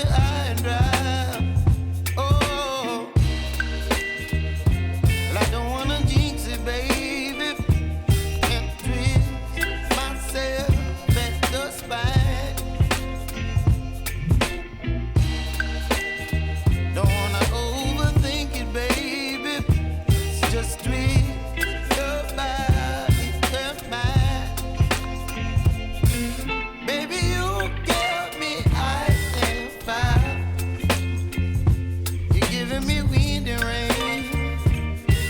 high and dry. Oh, well, I don't wanna jinx it, baby, and twist myself at the spine. Don't wanna overthink it, baby. It's just twist your body and mine. Baby, you give me ice and fire. You're giving me wind and rain.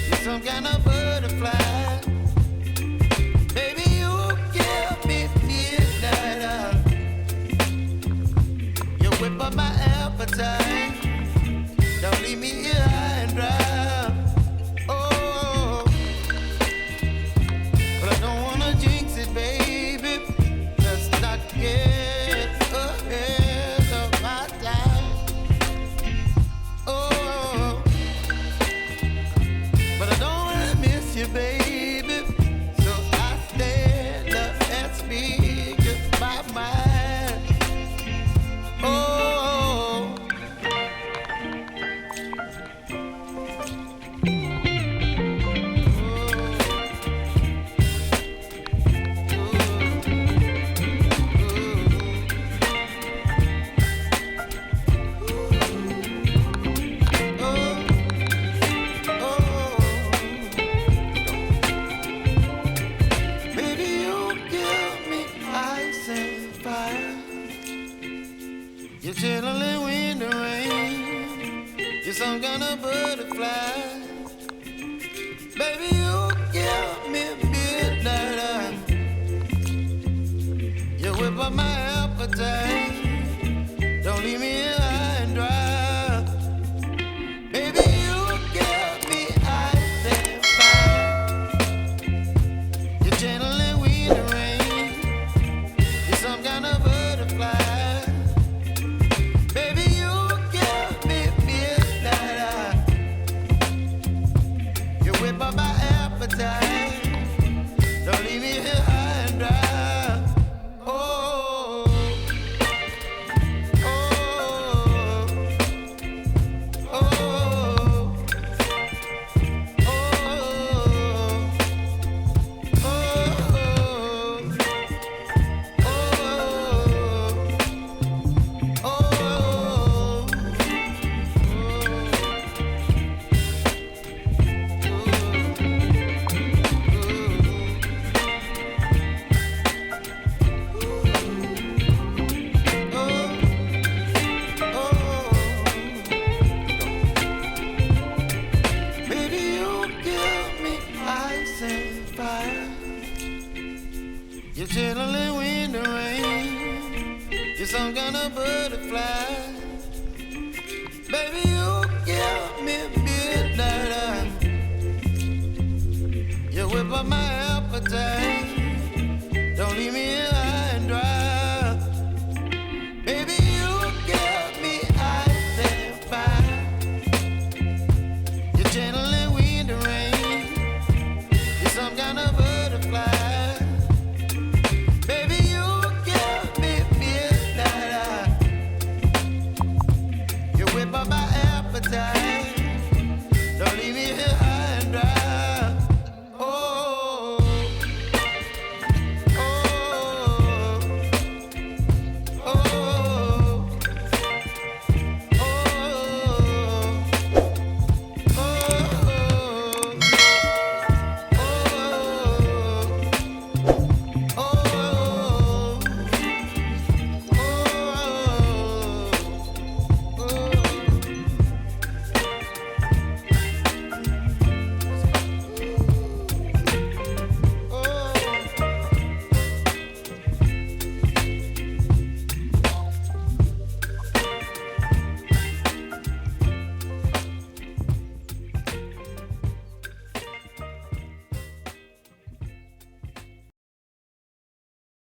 You're some kind of butterfly. Baby, you give me midnight. You whip up my appetite. Don't leave me here high and dry. Oh, but I don't wanna jinx it, baby. Let's not get ahead of my time. Oh, but I don't wanna miss you, baby. So I stand up and speak my mind. Oh. Baby, you give me ice and fire. You're chilling wind and rain. You're some kind of butterfly. Baby, you give me midnight. You whip up my appetite.